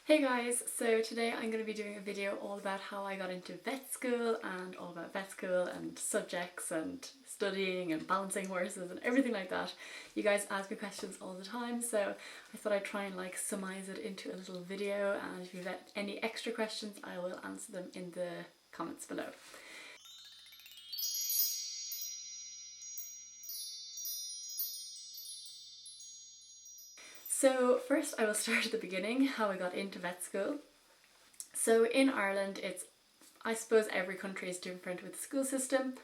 Hey guys, so today I'm going to be doing a video all about how I got into vet school and all about vet school and subjects and studying and balancing horses and everything like that. You guys ask me questions all the time, so I thought I'd try and summarize it into a little video, and if you've got any extra questions I will answer them in the comments below. So first I will start at the beginning, how I got into vet school. So in Ireland, I suppose every country is different with the school system,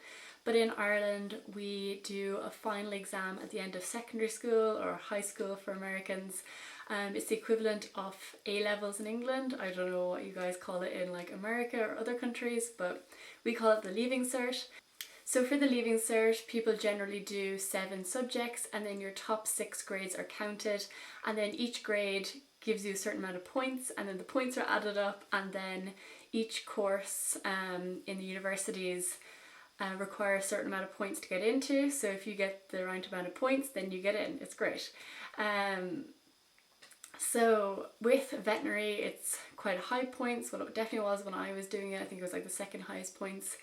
but in Ireland we do a final exam at the end of secondary school or high school for Americans. It's the equivalent of A-levels in England. I don't know what you guys call it in America or other countries, but we call it the Leaving Cert. So for the Leaving Cert, people generally do 7 subjects, and then your top 6 grades are counted, and then each grade gives you a certain amount of points, and then the points are added up, and then each course in the universities require a certain amount of points to get into. So if you get the right amount of points, then you get in. It's great. So with veterinary, it's quite high points. Well, it definitely was when I was doing it. I think it was the second highest points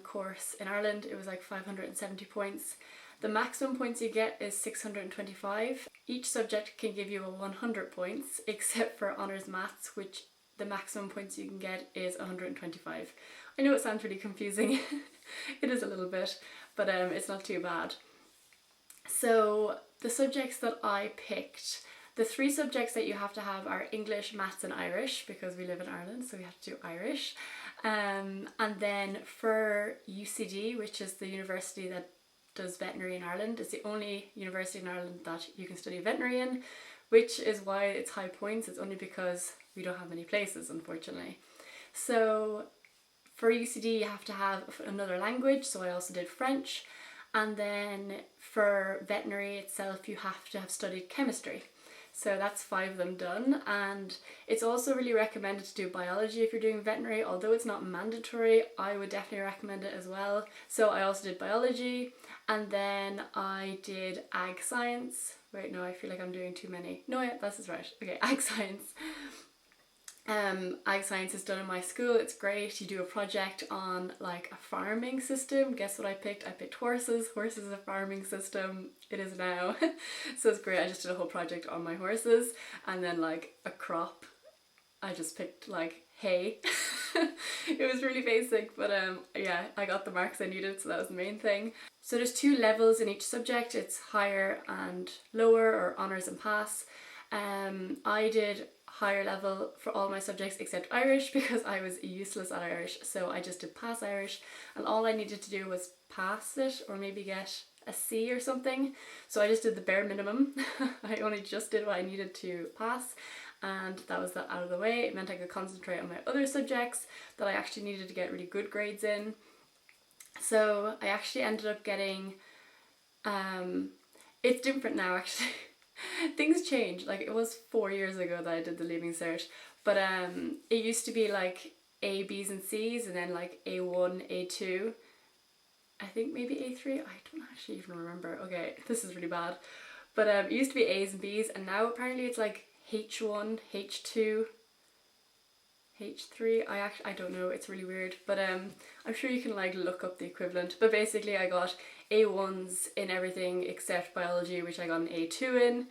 course in Ireland. It was 570 points. The maximum points you get is 625. Each subject can give you 100 points, except for honours maths, which the maximum points you can get is 125. I know it sounds really confusing. It is a little bit, but it's not too bad. So the subjects that I picked, the 3 subjects that you have to have are English, Maths and Irish, because we live in Ireland, so we have to do Irish. And then for UCD, which is the university that does veterinary in Ireland, it's the only university in Ireland that you can study veterinary in, which is why it's high points. It's only because we don't have many places, unfortunately. So for UCD you have to have another language, so I also did French. And then for veterinary itself you have to have studied chemistry. So that's 5 of them done, and it's also really recommended to do biology if you're doing veterinary. Although it's not mandatory, I would definitely recommend it as well. So I also did biology, and then I did ag science. Wait, no, I feel like I'm doing too many. No, yeah, this is right. Okay, ag science. Ag science is done in my school. It's great. You do a project on a farming system. Guess what I picked? I picked horses. Horses is a farming system. It is now. So it's great. I just did a whole project on my horses, and then a crop. I just picked hay. It was really basic, but yeah, I got the marks I needed, so that was the main thing. So there's 2 levels in each subject. It's higher and lower, or honours and pass. I did higher level for all my subjects except Irish, because I was useless at Irish, so I just did pass Irish, and all I needed to do was pass it or maybe get a C or something. So I just did the bare minimum. I only just did what I needed to pass, and that was that out of the way. It meant I could concentrate on my other subjects that I actually needed to get really good grades in. So I actually ended up getting it's different now actually. Things change. It was 4 years ago that I did the Leaving Cert, but it used to be A, B's and C's, and then A1, A2, I think maybe A3, I don't actually even remember. Okay, this is really bad, but it used to be A's and B's, and now apparently it's H1, H2, H3. I don't know, it's really weird, but I'm sure you can look up the equivalent. But basically I got A1s in everything except biology, which I got an A2 in.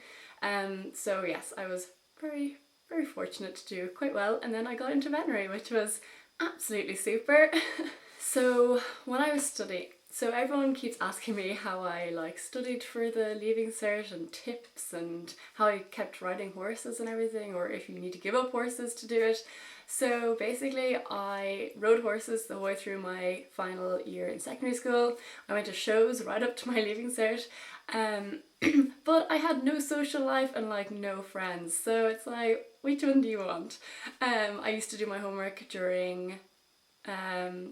So yes, I was very, very fortunate to do quite well, and then I got into veterinary, which was absolutely super. So when I was studying, so everyone keeps asking me how I studied for the Leaving Cert and tips, and how I kept riding horses and everything, or if you need to give up horses to do it. So basically I rode horses the whole way through my final year in secondary school. I went to shows right up to my Leaving Cert, but I had no social life and no friends, so it's which one do you want? I used to do my homework during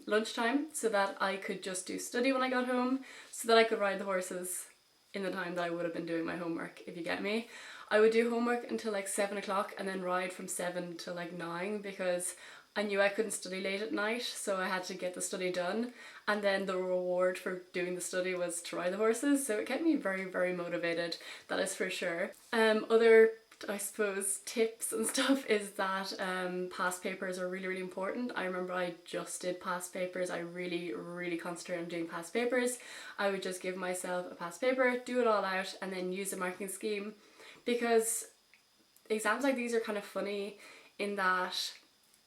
lunchtime, so that I could just do study when I got home, so that I could ride the horses in the time that I would have been doing my homework, if you get me. I would do homework until 7 o'clock and then ride from 7 to 9, because I knew I couldn't study late at night, so I had to get the study done, and then the reward for doing the study was to ride the horses, so it kept me very, very motivated, that is for sure. Other I suppose, tips and stuff is that past papers are really, really important. I remember I just did past papers. I really, really concentrated on doing past papers. I would just give myself a past paper, do it all out, and then use a marking scheme, because exams like these are kind of funny in that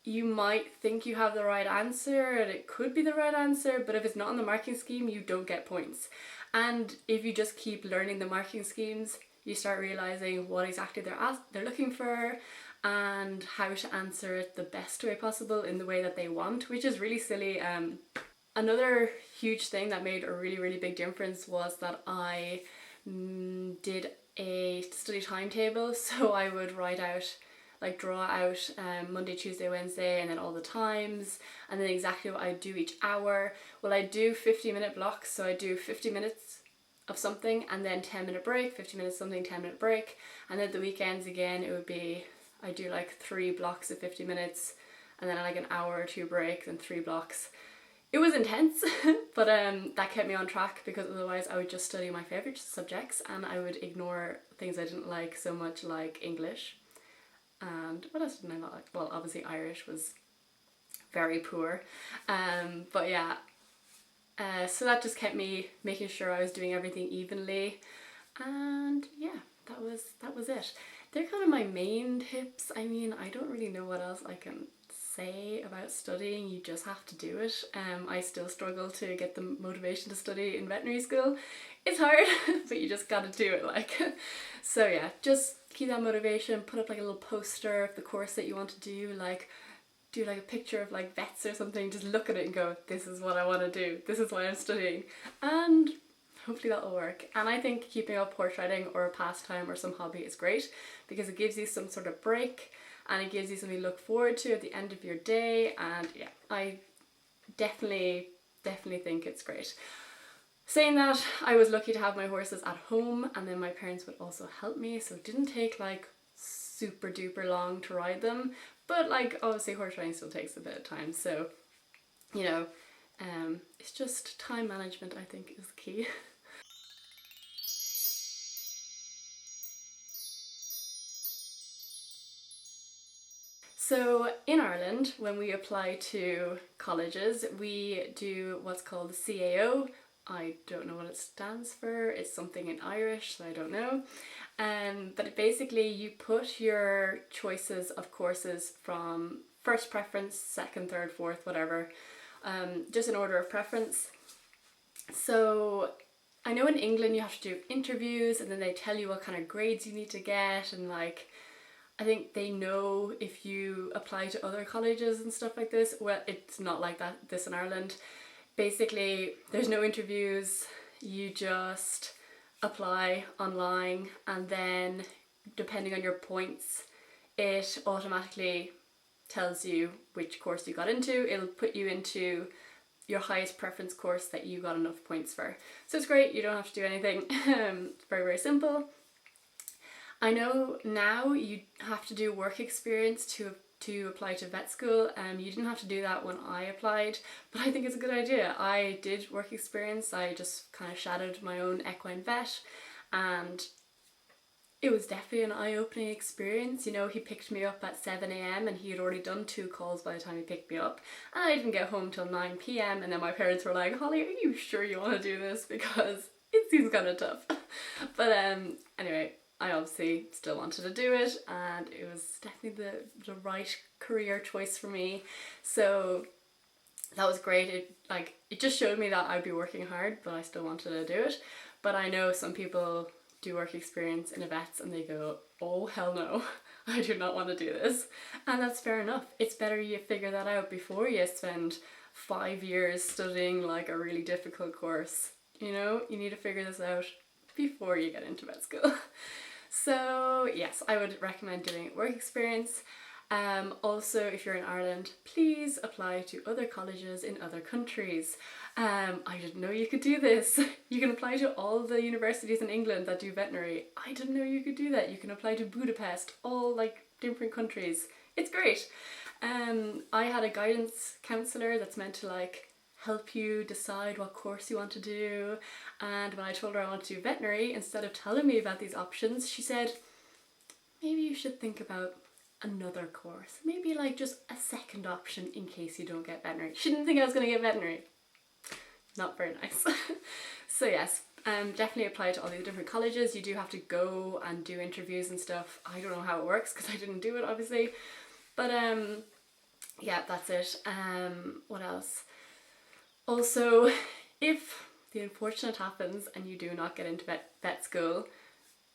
you might think you have the right answer and it could be the right answer, but if it's not on the marking scheme, you don't get points. And if you just keep learning the marking schemes, you start realizing what exactly they're looking for and how to answer it the best way possible in the way that they want, which is really silly. Another huge thing that made a really, really big difference was that I did a study timetable. So I would draw out Monday, Tuesday, Wednesday, and then all the times, and then exactly what I do each hour. Well, I do 50-minute blocks, so I do 50 minutes of something and then 10-minute break, 50 minutes something, 10-minute break, and then the weekends again, it would be, I do like 3 blocks of 50 minutes and then like an hour or 2 breaks and 3 blocks. It was intense, but that kept me on track, because otherwise I would just study my favourite subjects and I would ignore things I didn't like so much, like English. And what else didn't I not like? Well, obviously Irish was very poor. But yeah, so that just kept me making sure I was doing everything evenly. And yeah, that was it. They're kind of my main tips. I mean, I don't really know what else I can say about studying. You just have to do it. I still struggle to get the motivation to study in veterinary school. It's hard, but you just gotta do it, like. So yeah, just keep that motivation, put up like a little poster of the course that you want to do, like do like a picture of like vets or something, just look at it and go, this is what I want to do, this is why I'm studying, and hopefully that'll work. And I think keeping up horse riding or a pastime or some hobby is great, because it gives you some sort of break and it gives you something to look forward to at the end of your day. And yeah, I definitely think it's great. Saying that, I was lucky to have my horses at home, and then my parents would also help me, so it didn't take like super duper long to ride them, but like obviously horse riding still takes a bit of time, so you know, it's just time management, I think, is the key. So in Ireland, when we apply to colleges, we do what's called the CAO. I don't know what it stands for. It's something in Irish, so I don't know. But basically you put your choices of courses from first preference, second, third, fourth, whatever, just in order of preference. So I know in England you have to do interviews and then they tell you what kind of grades you need to get, and like I think they know if you apply to other colleges and stuff like this. Well, it's not like this in Ireland. Basically, there's no interviews, you just apply online, and then depending on your points, it automatically tells you which course you got into. It'll put you into your highest preference course that you got enough points for. So it's great, you don't have to do anything. It's very, very simple. I know now you have to do work experience to apply to vet school. You didn't have to do that when I applied, but I think it's a good idea. I did work experience. I just kind of shadowed my own equine vet, and it was definitely an eye-opening experience. You know, he picked me up at 7 a.m. and he had already done 2 calls by the time he picked me up, and I didn't get home till 9 p.m. and then my parents were like, Holly, are you sure you want to do this, because it seems kind of tough. But anyway, I obviously still wanted to do it, and it was definitely the right career choice for me. So that was great. It just showed me that I'd be working hard, but I still wanted to do it. But I know some people do work experience in a vet's and they go, oh hell no, I do not want to do this. And that's fair enough. It's better you figure that out before you spend 5 years studying like a really difficult course. You know, you need to figure this out before you get into vet school. So yes, I would recommend doing work experience. Also, if you're in Ireland, please apply to other colleges in other countries. I didn't know you could do this. You can apply to all the universities in England that do veterinary. I didn't know you could do that. You can apply to Budapest, all like different countries. It's great. I had a guidance counsellor that's meant to like help you decide what course you want to do, and when I told her I wanted to do veterinary, instead of telling me about these options, she said, maybe you should think about another course. Maybe like just a second option in case you don't get veterinary. She didn't think I was going to get veterinary. Not very nice. So yes, definitely apply to all these different colleges. You do have to go and do interviews and stuff. I don't know how it works because I didn't do it obviously. But yeah, that's it. What else? Also, if the unfortunate happens and you do not get into vet school,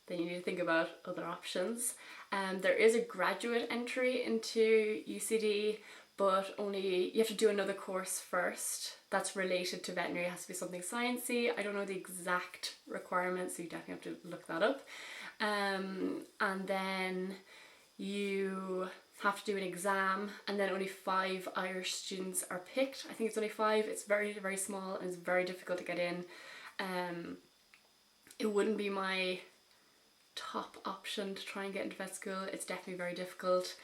then you need to think about other options. There is a graduate entry into UCD, but only you have to do another course first that's related to veterinary. It has to be something sciencey. I don't know the exact requirements, so you definitely have to look that up. And then you have to do an exam, and then only 5 Irish students are picked. I think it's only 5. It's very, very small and it's very difficult to get in. It wouldn't be my top option to try and get into vet school. It's definitely very difficult.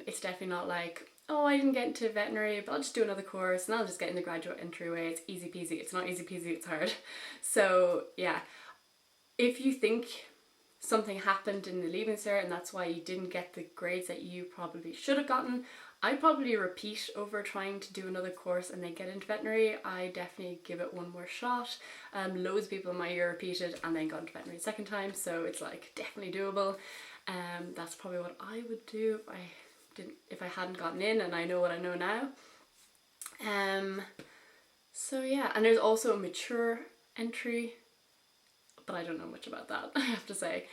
It's definitely not like, oh, I didn't get into veterinary, but I'll just do another course and I'll just get in the graduate entryway. It's easy peasy. It's not easy peasy, it's hard. So yeah, if you think something happened in the Leaving Cert and that's why you didn't get the grades that you probably should have gotten, I'd probably repeat over trying to do another course and then get into veterinary. I definitely give it one more shot. Loads of people in my year repeated and then got into veterinary the second time, so it's like definitely doable. That's probably what I would do if I hadn't gotten in and I know what I know now. So yeah, and there's also a mature entry, but I don't know much about that, I have to say.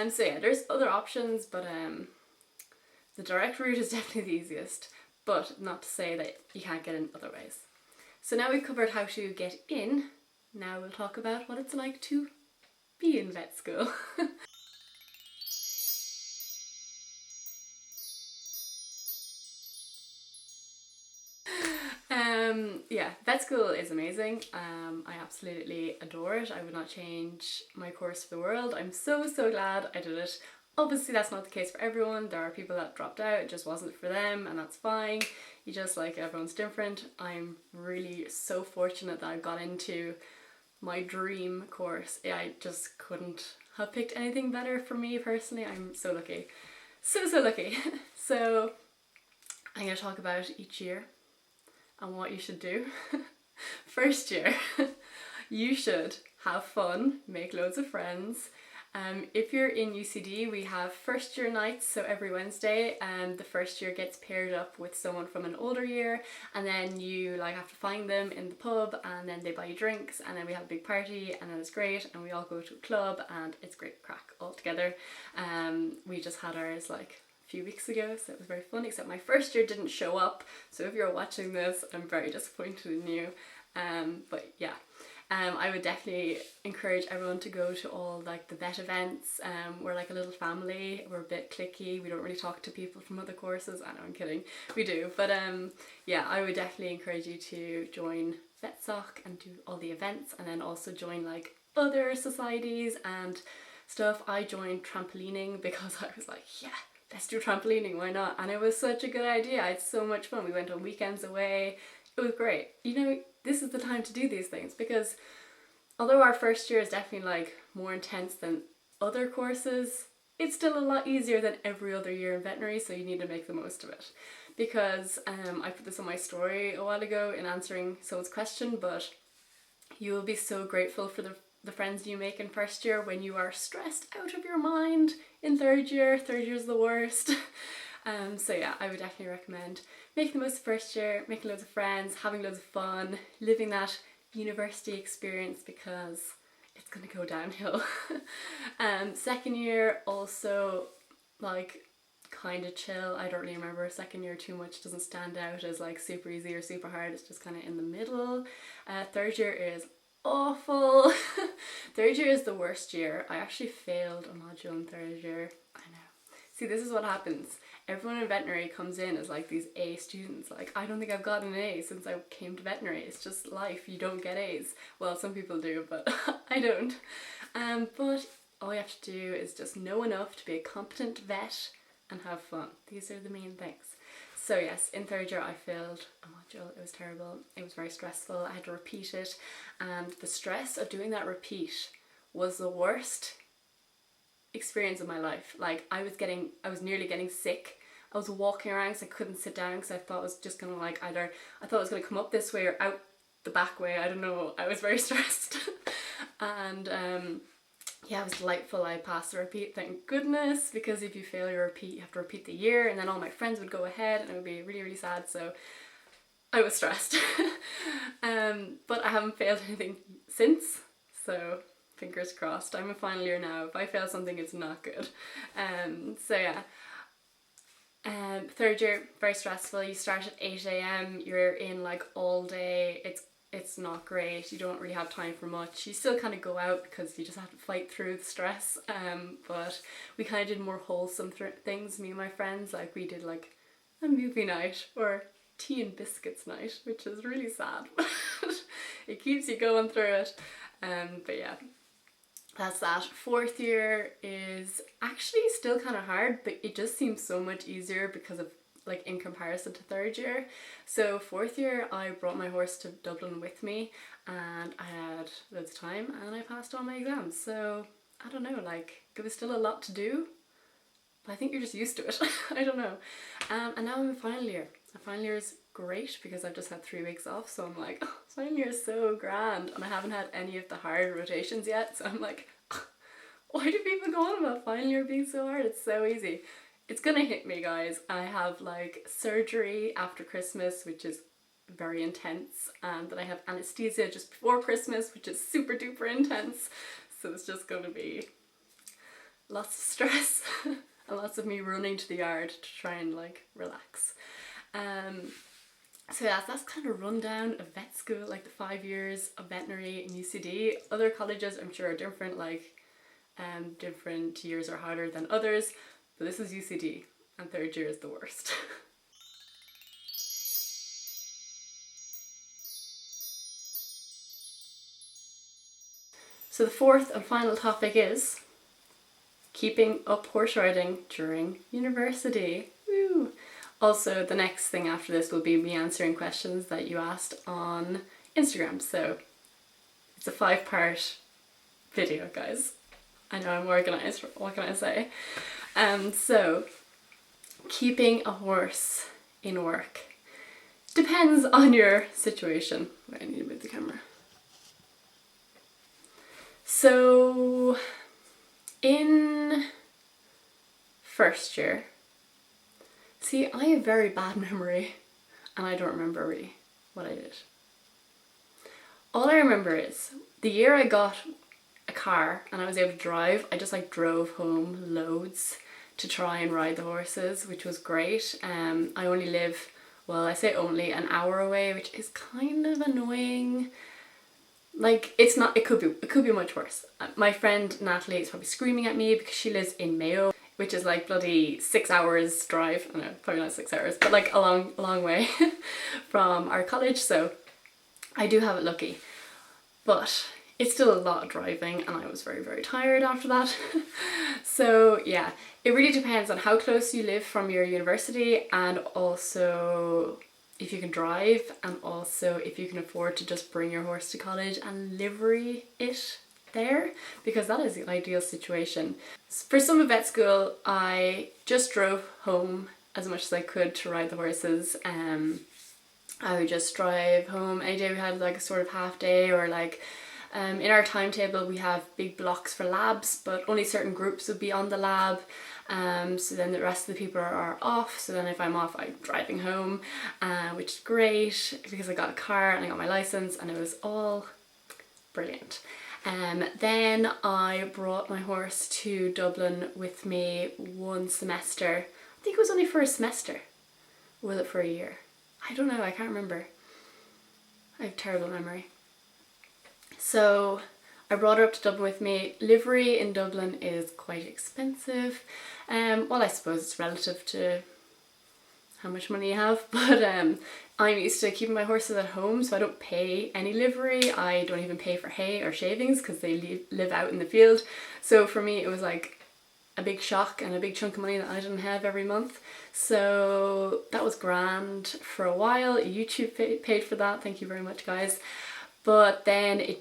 So yeah, there's other options, but the direct route is definitely the easiest, but not to say that you can't get in other ways. So now we've covered how to get in, now we'll talk about what it's like to be in vet school. Yeah, vet school is amazing. I absolutely adore it. I would not change my course for the world. I'm so glad I did it. Obviously that's not the case for everyone. There are people that dropped out, it just wasn't for them, and that's fine. You just, like, everyone's different. I'm really so fortunate that I got into my dream course. I just couldn't have picked anything better for me personally. I'm so lucky. So lucky. So I'm going to talk about each year and what you should do. First year, you should have fun, make loads of friends. If you're in UCD, we have first year nights, so every Wednesday, the first year gets paired up with someone from an older year, and then you like have to find them in the pub, and then they buy you drinks, and then we have a big party, and then it's great, and we all go to a club, and it's great crack all together. We just had ours like a few weeks ago, so it was very fun, except my first year didn't show up, so if you're watching this, I'm very disappointed in you. But yeah. I would definitely encourage everyone to go to all like the vet events. We're like a little family, we're a bit cliquey, we don't really talk to people from other courses. I know, I'm kidding, we do, but yeah, I would definitely encourage you to join VetSoc and do all the events, and then also join like other societies and stuff. I joined trampolining because I was like, yeah, let's do trampolining, why not? And it was such a good idea. I had so much fun. We went on weekends away. It was great. You know, this is the time to do these things, because although our first year is definitely like more intense than other courses, it's still a lot easier than every other year in veterinary, so you need to make the most of it. Because I put this on my story a while ago in answering someone's question, but you will be so grateful for the friends you make in first year when you are stressed out of your mind in third year. Third year is the worst. So yeah, I would definitely recommend making the most of first year, making loads of friends, having loads of fun, living that university experience, because it's gonna go downhill. Second year also like kind of chill. I don't really remember second year too much. Doesn't stand out as like super easy or super hard. It's just kind of in the middle. Third year is awful. Third year is the worst year. I actually failed a module in third year. I know. See, this is what happens. Everyone in veterinary comes in as like these A students. Like, I don't think I've gotten an A since I came to veterinary. It's just life. You don't get A's. Well, some people do, but I don't. But all you have to do is just know enough to be a competent vet and have fun. These are the main things. So yes, in third year I failed a module. It was terrible. It was very stressful. I had to repeat it, and the stress of doing that repeat was the worst experience of my life. Like I was nearly getting sick. I was walking around because I couldn't sit down because I thought it was just gonna like I thought it was gonna come up this way or out the back way. I don't know. I was very stressed. And yeah, it was delightful. I passed the repeat, thank goodness, because if you fail your repeat, you have to repeat the year, and then all my friends would go ahead and it would be really, really sad. So I was stressed. But I haven't failed anything since, so fingers crossed. I'm in final year now. If I fail something, it's not good. So yeah. Third year, very stressful. You start at 8 a.m, you're in like all day. It's not great. You don't really have time for much. You still kind of go out because you just have to fight through the stress. But we kind of did more wholesome things, me and my friends. Like we did like a movie night or tea and biscuits night, which is really sad. It keeps you going through it. But yeah, that's that. Fourth year is actually still kind of hard, but it just seems so much easier because of like in comparison to third year. So fourth year I brought my horse to Dublin with me and I had loads of time and I passed all my exams. So I don't know, like it was still a lot to do, but I think you're just used to it. I don't know. And now I'm in final year. And final year is great because I've just had 3 weeks off, so I'm like, oh, final year is so grand, and I haven't had any of the hard rotations yet, so I'm like, oh, why do people go on about final year being so hard? It's so easy. It's gonna hit me, guys. I have like surgery after Christmas, which is very intense, and then I have anesthesia just before Christmas, which is super duper intense. So it's just gonna be lots of stress and lots of me running to the yard to try and like relax. So yeah, that's kind of rundown of vet school, like the 5 years of veterinary in UCD. Other colleges I'm sure are different, like different years are harder than others. But this is UCD, and third year is the worst. So the fourth and final topic is keeping up horse riding during university. Woo! Also, the next thing after this will be me answering questions that you asked on Instagram. So it's a 5-part video, guys. I know I'm organised, what can I say? So keeping a horse in work depends on your situation. Wait, I need to move the camera. So in first year, see, I have very bad memory and I don't remember really what I did. All I remember is the year I got a car and I was able to drive, I just like drove home loads to try and ride the horses, which was great. I only live, well, I say only an hour away, which is kind of annoying. Like it's not, it could be much worse. My friend Natalie is probably screaming at me because she lives in Mayo, which is like bloody 6 hours drive. I know, probably not 6 hours, but like a long way from our college. So I do have it lucky, but it's still a lot of driving and I was very, very tired after that. So yeah, it really depends on how close you live from your university, and also if you can drive, and also if you can afford to just bring your horse to college and livery it there, because that is the ideal situation. For some of vet school, I just drove home as much as I could to ride the horses. I would just drive home any day we had like a sort of half day, or like in our timetable we have big blocks for labs, but only certain groups would be on the lab. So then the rest of the people are off, so then if I'm off I'm driving home, which is great because I got a car and I got my license and it was all brilliant. Then I brought my horse to Dublin with me one semester. I think it was only for a semester. Or was it for a year? I don't know, I can't remember. I have terrible memory. So I brought her up to Dublin with me. Livery in Dublin is quite expensive. Well, I suppose it's relative to how much money you have, but I'm used to keeping my horses at home, so I don't pay any livery. I don't even pay for hay or shavings because they live out in the field. So for me it was like a big shock and a big chunk of money that I didn't have every month. So that was grand for a while. YouTube paid for that, thank you very much guys. But then it,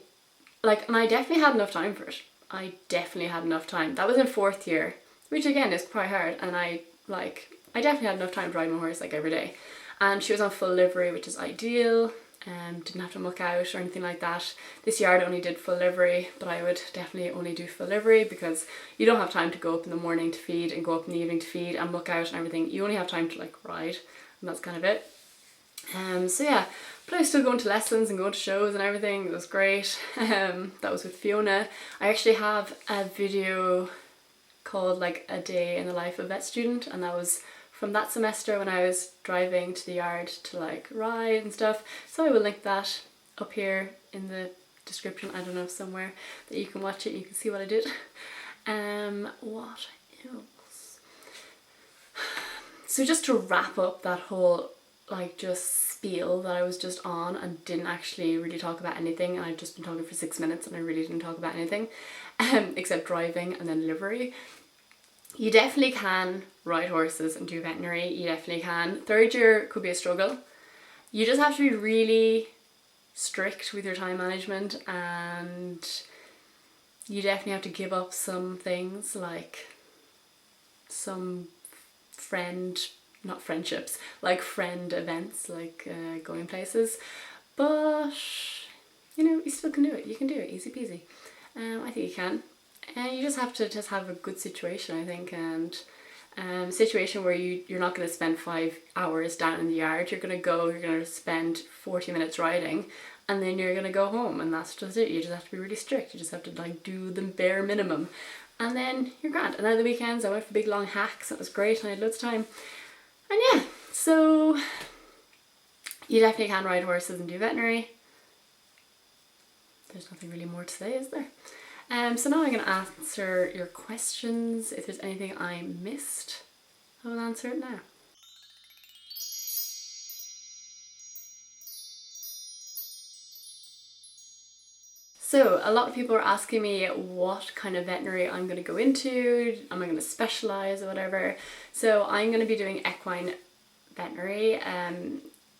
like, and I definitely had enough time for it. I definitely had enough time. That was in 4th year, which again is quite hard, and I definitely had enough time to ride my horse like every day. And she was on full livery, which is ideal. Didn't have to muck out or anything like that. This yard only did full livery, but I would definitely only do full livery because you don't have time to go up in the morning to feed and go up in the evening to feed and muck out and everything. You only have time to like ride, and that's kind of it. So yeah, but I was still going to lessons and going to shows and everything. It was great. That was with Fiona. I actually have a video called like a day in the life of a vet student, and that was from that semester when I was driving to the yard to like ride and stuff. So I will link that up here in the description, I don't know, somewhere that you can watch it, you can see what I did. What else? So just to wrap up that whole like just spiel that I was just on and didn't actually really talk about anything, and I've just been talking for 6 minutes and I really didn't talk about anything except driving and then livery. You definitely can ride horses and do veterinary, you definitely can. 3rd year could be a struggle. You just have to be really strict with your time management, and you definitely have to give up some things, like some not friendships, like friend events, like going places. But, you know, you still can do it. You can do it, easy peasy. I think you can. And you just have to have a good situation, I think, and situation where you're not going to spend 5 hours down in the yard. You're going to spend 40 minutes riding, and then you're going to go home, and that's just it. You just have to be really strict. You just have to like do the bare minimum, and then you're grand. And then the weekends I went for big long hacks. It was great, and I had loads of time. And yeah, so you definitely can ride horses and do veterinary. There's nothing really more to say, is there? So now I'm going to answer your questions. If there's anything I missed, I will answer it now. So a lot of people are asking me what kind of veterinary I'm going to go into. Am I going to specialise or whatever? So I'm going to be doing equine veterinary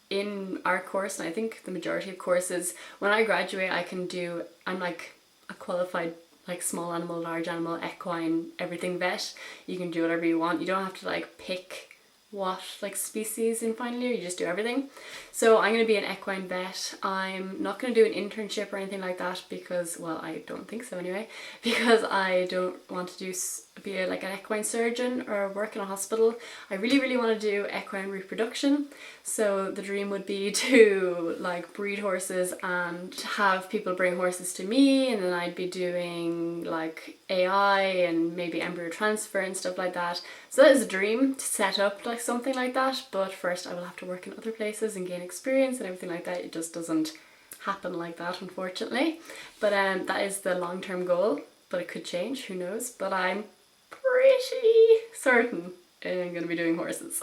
in our course, and I think the majority of courses, when I graduate I'm like a qualified like small animal, large animal, equine, everything vet. You can do whatever you want. You don't have to like pick what like species in final year, you just do everything. So I'm going to be an equine vet. I'm not going to do an internship or anything like that because, well, I don't think so anyway, because I don't want to be like an equine surgeon or work in a hospital. I really want to do equine reproduction. So the dream would be to like breed horses and have people bring horses to me, and then I'd be doing like AI and maybe embryo transfer and stuff like that. So that is a dream, to set up like something like that, but first I will have to work in other places and gain experience and everything like that. It just doesn't happen like that, unfortunately. But that is the long-term goal, but it could change, who knows. But I'm pretty certain I'm going to be doing horses.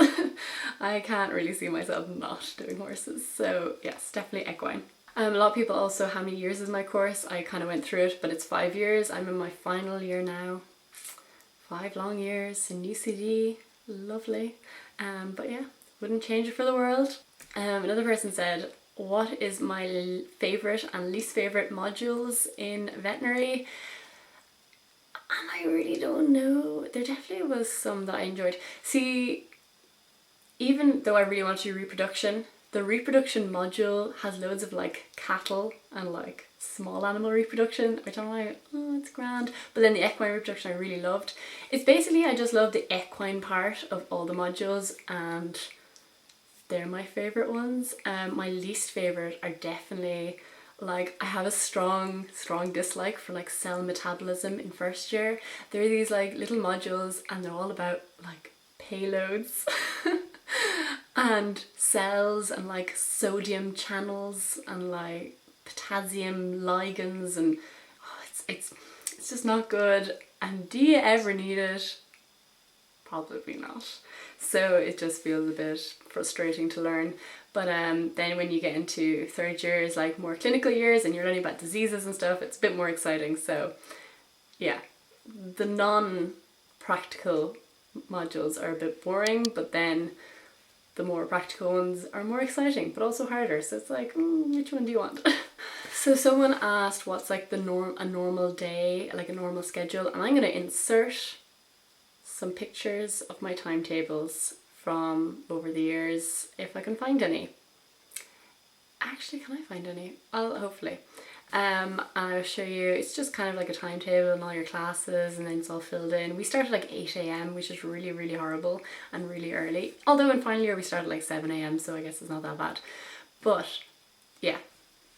I can't really see myself not doing horses. So yes, definitely equine. A lot of people also, how many years is my course? I kind of went through it, but it's 5 years. I'm in my final year now. 5 long years in UCD. Lovely. But yeah, wouldn't change it for the world. Another person said, what is my favourite and least favourite modules in veterinary? And I really don't know. There definitely was some that I enjoyed. See, even though I really want to do reproduction, the reproduction module has loads of like cattle and like small animal reproduction, which I'm like, oh, it's grand. But then the equine reproduction I really loved. It's basically, I just love the equine part of all the modules, and they're my favourite ones. My least favourite are definitely, like, I have a strong dislike for like cell metabolism in first year. There are these like little modules and they're all about like payloads and cells and like sodium channels and like potassium ligands, and oh, it's just not good. And do you ever need it? Probably not. So it just feels a bit frustrating to learn. But then when you get into third years, like more clinical years, and you're learning about diseases and stuff, it's a bit more exciting. So yeah, the non-practical modules are a bit boring, but then the more practical ones are more exciting, but also harder. So it's like, which one do you want? So someone asked what's like a normal day, like a normal schedule, and I'm going to insert some pictures of my timetables from over the years if I can find any. Actually, can I find any? Hopefully. I'll show you. It's just kind of like a timetable and all your classes, and then it's all filled in. We start at like 8 a.m, which is really, really horrible and really early. Although in final year we started like 7 a.m, so I guess it's not that bad. But yeah,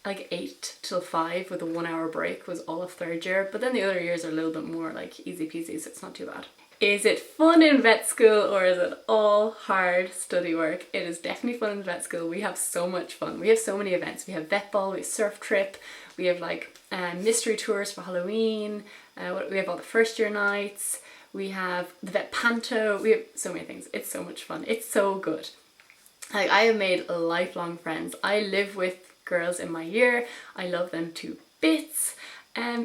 like 8 till 5 with a 1 hour break was all of third year. But then the other years are a little bit more like easy peasy, so it's not too bad. Is it fun in vet school or is it all hard study work? It is definitely fun in vet school. We have so much fun. We have so many events. We have vet ball, we have surf trip, we have like mystery tours for Halloween, we have all the first year nights, we have the vet panto, we have so many things. It's so much fun. It's so good. Like, I have made lifelong friends. I live with girls in my year. I love them to bits.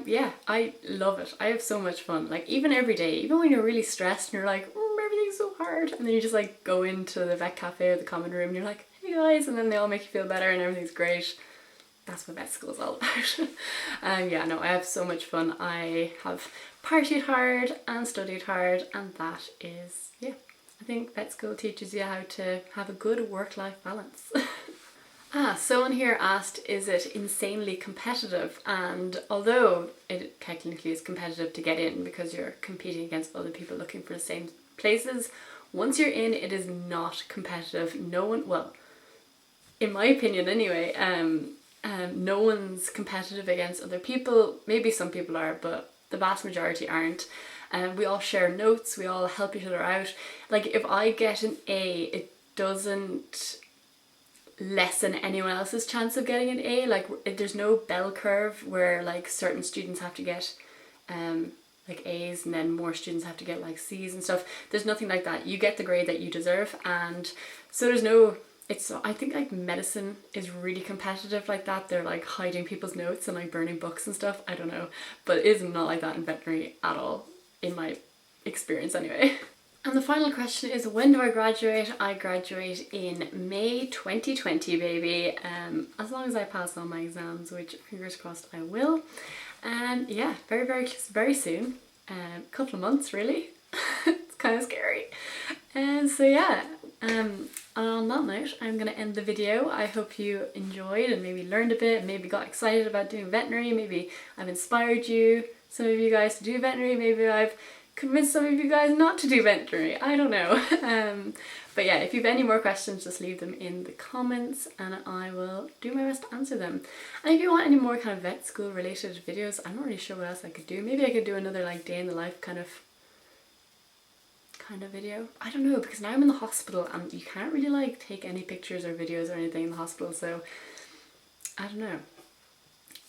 Yeah, I love it. I have so much fun. Like, even every day, even when you're really stressed and you're like, everything's so hard, and then you just like go into the vet cafe or the common room and you're like, hey guys, and then they all make you feel better and everything's great. That's what vet school is all about. Yeah, no, I have so much fun. I have partied hard and studied hard, and that is, yeah, I think vet school teaches you how to have a good work-life balance. Someone here asked, is it insanely competitive? And although it technically is competitive to get in because you're competing against other people looking for the same places, once you're in, it is not competitive. No one, well, in my opinion anyway, no one's competitive against other people. Maybe some people are, but the vast majority aren't. We all share notes, we all help each other out. Like, if I get an A, it doesn't lessen anyone else's chance of getting an A. Like, there's no bell curve where like certain students have to get like A's and then more students have to get like C's and stuff. There's nothing like that. You get the grade that you deserve, and so there's no, it's, I think like medicine is really competitive like that. They're like hiding people's notes and like burning books and stuff. I don't know, but it is not like that in veterinary at all, in my experience anyway. And the final question is, when do I graduate? I graduate in May 2020, baby. As long as I pass all my exams, which fingers crossed I will. And yeah, very soon. Couple of months really. It's kind of scary. And so yeah, on that note, I'm going to end the video. I hope you enjoyed and maybe learned a bit, maybe got excited about doing veterinary, maybe I've inspired you, some of you guys to do veterinary, maybe I've convinced some of you guys not to do veterinary, I don't know. But yeah, if you have any more questions, just leave them in the comments and I will do my best to answer them. And if you want any more kind of vet school related videos, I'm not really sure what else I could do. Maybe I could do another like day in the life kind of video. I don't know, because now I'm in the hospital and you can't really like take any pictures or videos or anything in the hospital, so I don't know.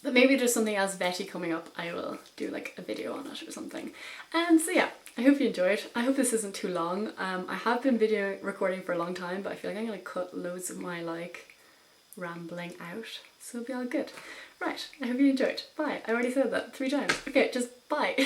But maybe there's something else vetty coming up, I will do like a video on it or something. And so yeah, I hope you enjoyed. I hope this isn't too long. I have been video recording for a long time, but I feel like I'm gonna cut loads of my like rambling out, so it'll be all good. Right, I hope you enjoyed. Bye. I already said that 3 times. Okay, just bye.